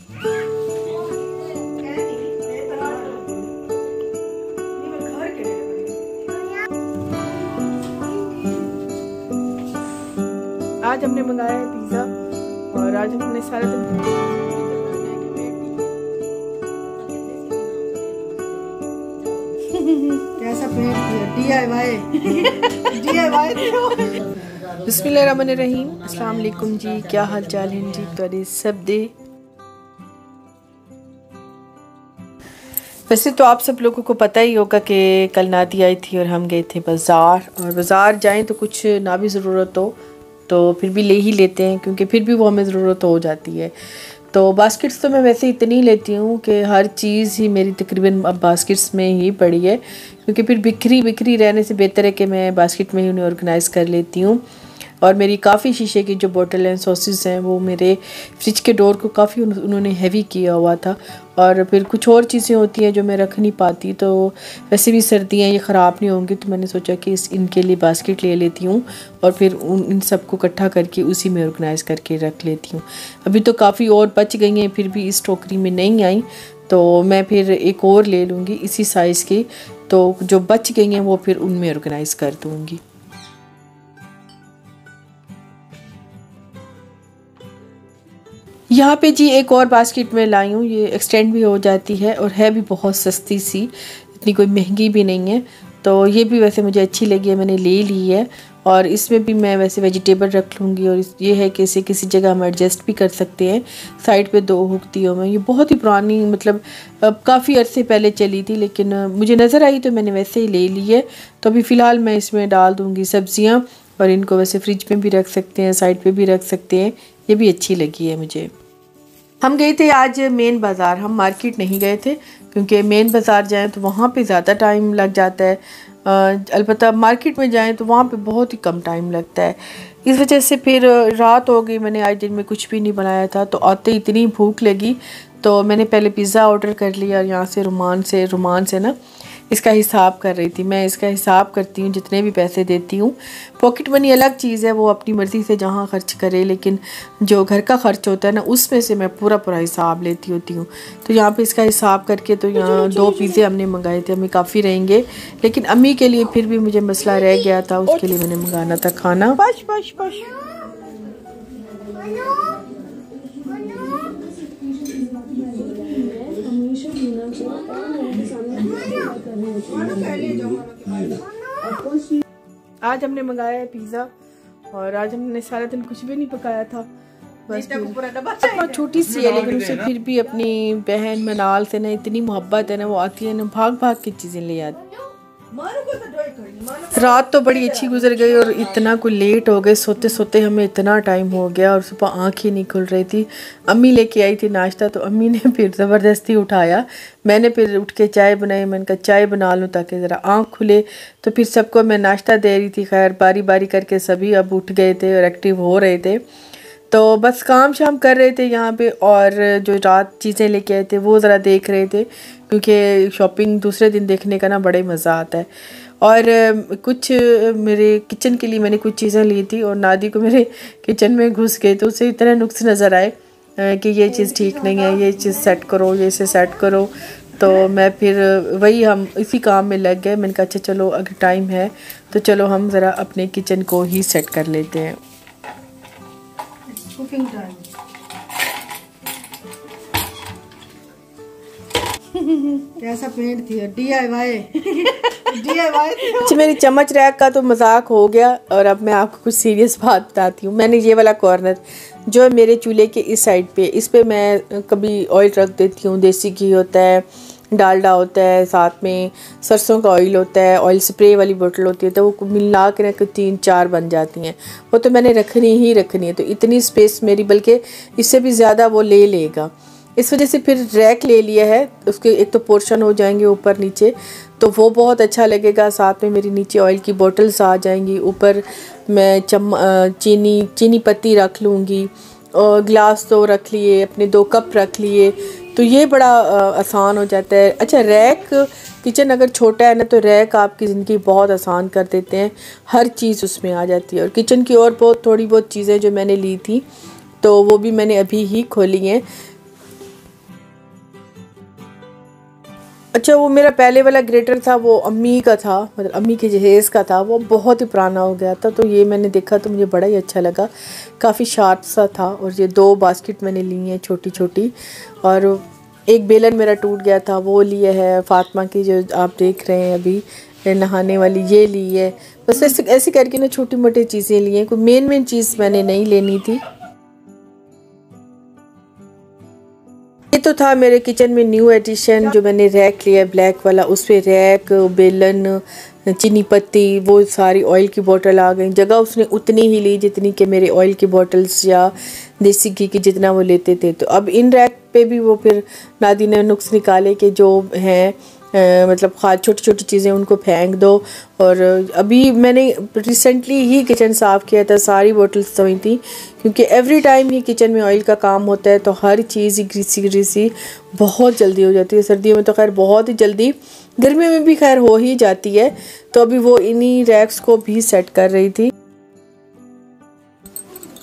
आज हमने मंगाया है पिज़्ज़ा और आज हमने सारा दिन कैसा पेंट किया DIY बिस्मिल्लाहिर्रहमानिर्रहीम। अस्सलाम वालेकुम जी, क्या हाल चाल है जी तुहाडे सब दे। वैसे तो आप सब लोगों को पता ही होगा कि कल नादी आई थी और हम गए थे बाज़ार, और बाज़ार जाएं तो कुछ ना भी ज़रूरत हो तो फिर भी ले ही लेते हैं, क्योंकि फिर भी वो हमें ज़रूरत हो जाती है। तो बास्केट्स तो मैं वैसे इतनी लेती हूँ कि हर चीज़ ही मेरी तकरीबन अब बास्केट्स में ही पड़ी है, क्योंकि फिर बिखरी रहने से बेहतर है कि मैं बास्केट में ही उन्हें ऑर्गेनाइज़ कर लेती हूँ। और मेरी काफ़ी शीशे की जो बोतल हैं, सॉसेस हैं, वो मेरे फ्रिज के डोर को काफ़ी उन्होंने हैवी किया हुआ था। और फिर कुछ और चीज़ें होती हैं जो मैं रख नहीं पाती, तो वैसे भी सर्दियाँ ये ख़राब नहीं होंगी, तो मैंने सोचा कि इनके लिए बास्केट ले लेती हूँ और फिर इन सबको इकट्ठा करके उसी में ऑर्गेनाइज़ करके रख लेती हूँ। अभी तो काफ़ी और बच गई हैं, फिर भी इस टोकरी में नहीं आई, तो मैं फिर एक और ले लूँगी इसी साइज़ की, तो जो बच गई हैं वो फिर उनमें ऑर्गेनाइज़ कर दूँगी। यहाँ पे जी एक और बास्केट में लाई हूँ, ये एक्सटेंड भी हो जाती है और है भी बहुत सस्ती सी, इतनी कोई महंगी भी नहीं है। तो ये भी वैसे मुझे अच्छी लगी है, मैंने ले ली है। और इसमें भी मैं वैसे वेजिटेबल रख लूँगी, और ये है कि इसे किसी जगह हम एडजस्ट भी कर सकते हैं। साइड पे 2 हुक दी हूँ मैं, ये बहुत ही पुरानी मतलब काफ़ी अरसे पहले चली थी, लेकिन मुझे नज़र आई तो मैंने वैसे ही ले ली है। तो अभी फ़िलहाल मैं इसमें डाल दूँगी सब्ज़ियाँ, और इनको वैसे फ्रिज में भी रख सकते हैं, साइड पे भी रख सकते हैं। ये भी अच्छी लगी है मुझे। हम गए थे आज मेन बाज़ार, हम मार्केट नहीं गए थे, क्योंकि मेन बाज़ार जाएं तो वहाँ पे ज़्यादा टाइम लग जाता है। अलबत्ता मार्केट में जाएं तो वहाँ पे बहुत ही कम टाइम लगता है। इस वजह से फिर रात हो गई, मैंने आज दिन में कुछ भी नहीं बनाया था, तो आते इतनी भूख लगी तो मैंने पहले पिज़्ज़ा ऑर्डर कर लिया। और यहाँ से रुमान से ना इसका हिसाब कर रही थी मैं। इसका हिसाब करती हूँ, जितने भी पैसे देती हूँ। पॉकेट मनी अलग चीज़ है, वो अपनी मर्ज़ी से जहाँ खर्च करे, लेकिन जो घर का खर्च होता है ना, उसमें से मैं पूरा हिसाब लेती होती हूँ। तो यहाँ पे इसका हिसाब करके, तो यहाँ 2 पिज़्ज़े हमने मंगाए थे, हमें काफ़ी रहेंगे, लेकिन अम्मी के लिए फिर भी मुझे मसला रह गया था, उसके लिए मैंने मंगाना था खाना। आज हमने मंगाया है पिज़्ज़ा, और आज हमने सारा दिन कुछ भी नहीं पकाया था, बस बहुत छोटी सी है, लेकिन उसे फिर भी अपनी बहन मनाल से ना इतनी मोहब्बत है ना, वो आती है ना भाग के चीज़ें ले आती। रात तो बड़ी अच्छी गुजर गई, और इतना कुछ लेट हो गए, सोते सोते हमें इतना टाइम हो गया, और सुबह आँख ही नहीं खुल रही थी। अम्मी लेके आई थी नाश्ता, तो अम्मी ने फिर ज़बरदस्ती उठाया। मैंने फिर उठ के चाय बनाई, मैंने कहा चाय बना लूँ ताकि ज़रा आँख खुले। तो फिर सबको मैं नाश्ता दे रही थी। खैर बारी बारी करके सभी अब उठ गए थे और एक्टिव हो रहे थे, तो बस काम शाम कर रहे थे यहाँ पे। और जो रात चीज़ें लेके आए थे वो ज़रा देख रहे थे, क्योंकि शॉपिंग दूसरे दिन देखने का ना बड़े मज़ा आता है। और कुछ मेरे किचन के लिए मैंने कुछ चीज़ें ली थी, और नादी को मेरे किचन में घुस गए तो उसे इतने नुक्स नज़र आए कि ये चीज़ ठीक नहीं है, ये चीज़ सेट करो, ये इसे सेट करो। तो मैं फिर वही हम इसी काम में लग गए। मैंने कहा अच्छा चलो, अगर टाइम है तो चलो हम ज़रा अपने किचन को ही सेट कर लेते हैं। Cooking time. कैसा पेंट थी DIY अच्छा, मेरी चम्मच रैक का तो मजाक हो गया, और अब मैं आपको कुछ सीरियस बात बताती हूँ। मैंने ये वाला कॉर्नर जो मेरे चूल्हे के इस साइड पे, इस पे मैं कभी ऑयल रख देती हूँ। देसी घी होता है, डालडा होता है, साथ में सरसों का ऑयल होता है, ऑयल स्प्रे वाली बोतल होती है, तो वो मिला के ना 3-4 बन जाती हैं। वो तो मैंने रखनी ही रखनी है, तो इतनी स्पेस मेरी, बल्कि इससे भी ज़्यादा वो ले लेगा। इस वजह से फिर रैक ले लिया है, उसके एक तो पोर्शन हो जाएंगे ऊपर नीचे, तो वो बहुत अच्छा लगेगा। साथ में मेरी नीचे ऑयल की बोतल्स आ जाएंगी, ऊपर मैं चीनी पत्ती रख लूँगी, और गिलास 2 रख लिए, अपने 2 कप रख लिए, तो ये बड़ा आसान हो जाता है। अच्छा, रैक किचन अगर छोटा है ना, तो रैक आपकी ज़िंदगी बहुत आसान कर देते हैं, हर चीज़ उसमें आ जाती है। और किचन की और थोड़ी बहुत चीज़ें जो मैंने ली थी, तो वो भी मैंने अभी ही खोली हैं। अच्छा, वो मेरा पहले वाला ग्रेटर था, वो अम्मी का था, मतलब अम्मी के जहेज़ का था, वो बहुत ही पुराना हो गया था। तो ये मैंने देखा तो मुझे बड़ा ही अच्छा लगा, काफ़ी शार्प सा था। और ये 2 बास्केट मैंने ली हैं छोटी छोटी, और एक बेलन मेरा टूट गया था, वो लिए है। फातिमा की जो आप देख रहे हैं अभी नहाने वाली, ये ली है। बस ऐसे ऐसे करके ना छोटी मोटी चीज़ें ली हैं, कोई मेन चीज़ मैंने नहीं लेनी थी। ये तो था मेरे किचन में न्यू एडिशन, जो मैंने रैक लिया है ब्लैक वाला। उस पर रैक, बेलन, चीनी पत्ती, वो सारी ऑयल की बोतल आ गई। जगह उसने उतनी ही ली जितनी कि मेरे ऑयल की बोतल्स या देसी घी की जितना वो लेते थे। तो अब इन रैक पे भी वो फिर नादी ने नुक्स निकाले कि जो हैं मतलब छोटी छोटी चीज़ें उनको फेंक दो। और अभी मैंने रिसेंटली ही किचन साफ़ किया था, सारी बोतल्स धोई थी, क्योंकि एवरी टाइम ही किचन में ऑयल का काम होता है, तो हर चीज़ ही ग्रीसी ग्रीसी बहुत जल्दी हो जाती है। सर्दियों में तो खैर बहुत ही जल्दी, गर्मियों में भी खैर हो ही जाती है। तो अभी वो इन्हीं रैक्स को भी सेट कर रही थी।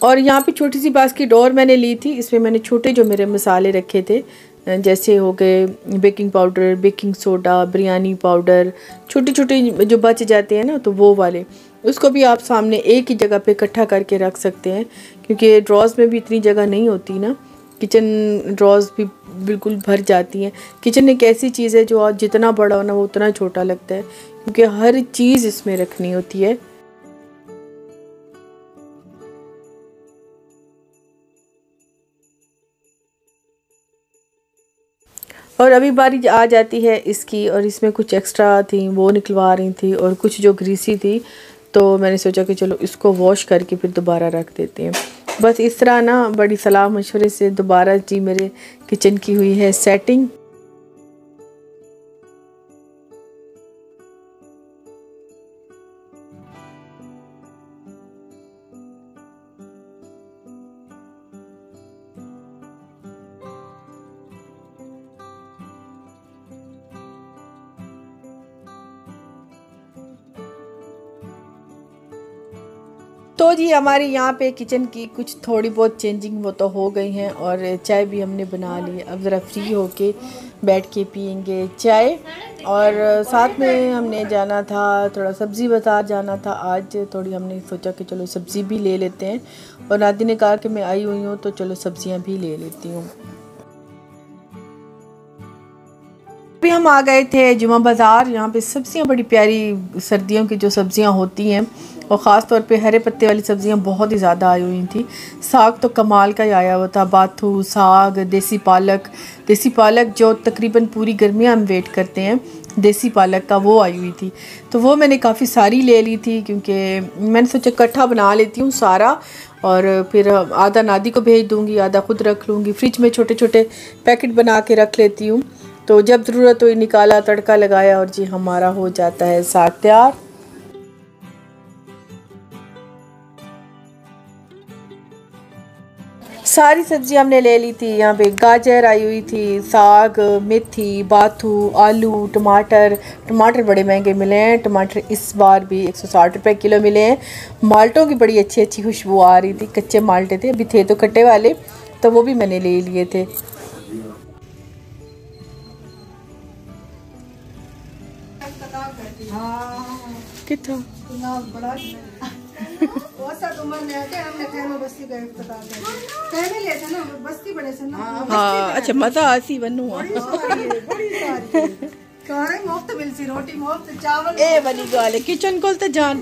और यहाँ पे छोटी सी बास्केट और मैंने ली थी, इसमें मैंने छोटे जो मेरे मसाले रखे थे, जैसे हो गए baking powder, baking soda, biryani powder, छोटे छोटे जो बच जाते हैं ना, तो वो वाले, उसको भी आप सामने एक ही जगह पे इकट्ठा करके रख सकते हैं, क्योंकि ड्रॉज में भी इतनी जगह नहीं होती ना, किचन ड्रॉज भी बिल्कुल भर जाती हैं। किचन एक ऐसी चीज़ है जो जितना बड़ा हो ना वो उतना छोटा लगता है, क्योंकि हर चीज़ इसमें रखनी होती है। और अभी बारी आ जाती है इसकी, और इसमें कुछ एक्स्ट्रा थी वो निकलवा रही थी, और कुछ जो ग्रीसी थी, तो मैंने सोचा कि चलो इसको वॉश करके फिर दोबारा रख देते हैं। बस इस तरह ना बड़ी सलाह मशवरे से दोबारा जी मेरे किचन की हुई है सेटिंग। तो जी हमारी यहाँ पे किचन की कुछ थोड़ी बहुत चेंजिंग वो तो हो गई हैं, और चाय भी हमने बना ली। अब ज़रा फ्री होके बैठ के पियेंगे चाय। और साथ में हमने जाना था, थोड़ा सब्ज़ी बाज़ार जाना था आज, थोड़ी हमने सोचा कि चलो सब्ज़ी भी ले लेते हैं। और नादी ने कहा कि मैं आई हुई हूँ तो चलो सब्ज़ियाँ भी ले लेती हूँ। अभी हम आ गए थे जुमा बाज़ार। यहाँ पे सब्ज़ियाँ बड़ी प्यारी सर्दियों की जो सब्ज़ियाँ होती हैं, और ख़ास तौर पे हरे पत्ते वाली सब्ज़ियाँ बहुत ही ज़्यादा आई हुई थी। साग तो कमाल का ही आया हुआ था, बाथू साग, देसी पालक जो तकरीबन पूरी गर्मियाँ हम वेट करते हैं देसी पालक का, वो आई हुई थी। तो वो मैंने काफ़ी सारी ले ली थी, क्योंकि मैंने सोचा इकट्ठा बना लेती हूँ सारा, और फिर आधा नादी को भेज दूँगी, आधा खुद रख लूँगी। फ्रिज में छोटे छोटे पैकेट बना के रख लेती हूँ, तो जब ज़रूरत हो निकाला, तड़का लगाया, और जी हमारा हो जाता है साग तैयार। सारी सब्ज़ी हमने ले ली थी। यहाँ पे गाजर आई हुई थी, साग, मेथी, बाथू, आलू, टमाटर बड़े महंगे मिले हैं। टमाटर इस बार भी 160 रुपये किलो मिले हैं। माल्टों की बड़ी अच्छी अच्छी खुशबू आ रही थी, कच्चे माल्टे थे, अभी थे तो खट्टे वाले, तो वो भी मैंने ले लिए थे। कितना हाँ, अच्छा मजा आसी बनू मुफ्त मिलसी रोटी, मुफ्त चावल, ए वाली गल है। किचन को तो जान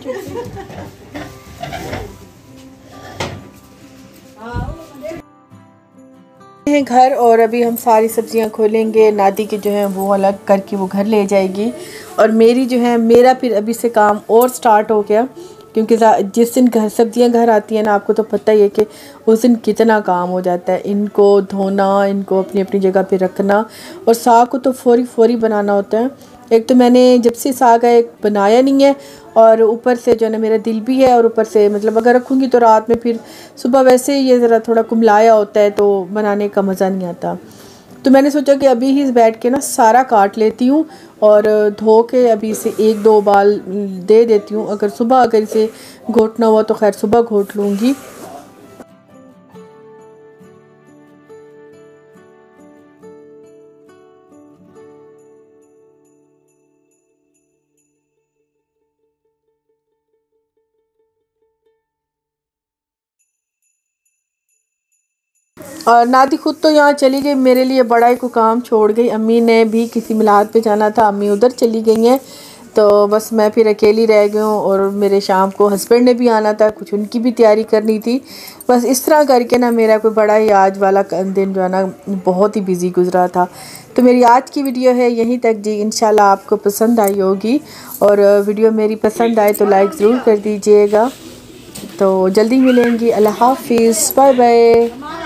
हैं घर, और अभी हम सारी सब्जियां खोलेंगे। नादी के जो है वो अलग करके वो घर ले जाएगी, और मेरी जो है मेरा फिर अभी से काम और स्टार्ट हो गया, क्योंकि जिस दिन सब्जियां घर आती हैं ना, आपको तो पता ही है कि उस दिन कितना काम हो जाता है। इनको धोना, इनको अपनी अपनी जगह पे रखना, और साग को तो फौरी बनाना होता है। एक तो मैंने जब से साग है बनाया नहीं है, और ऊपर से जो है ना मेरा दिल भी है, और ऊपर से मतलब अगर रखूँगी तो रात में फिर सुबह वैसे ये ज़रा थोड़ा कुमलाया होता है, तो बनाने का मज़ा नहीं आता। तो मैंने सोचा कि अभी ही बैठ के ना सारा काट लेती हूँ, और धो के अभी इसे 1-2 बाल दे देती हूँ। अगर इसे घोटना हुआ तो खैर सुबह घोट लूँगी। और नादी खुद तो यहाँ चली गई, मेरे लिए बड़ा ही को काम छोड़ गई। अम्मी ने भी किसी मिलाद पे जाना था, अम्मी उधर चली गई हैं, तो बस मैं फिर अकेली रह गई हूँ। और मेरे शाम को हस्बैंड ने भी आना था, कुछ उनकी भी तैयारी करनी थी। बस इस तरह करके ना मेरा कोई बड़ा ही आज वाला दिन जो है ना बहुत ही बिज़ी गुजरा था। तो मेरी आज की वीडियो है यहीं तक जी। इंशाल्लाह आपको पसंद आई होगी, और वीडियो मेरी पसंद आए तो लाइक ज़रूर कर दीजिएगा। तो जल्दी मिलेंगी। अल्लाह हाफिज़, बाय बाय।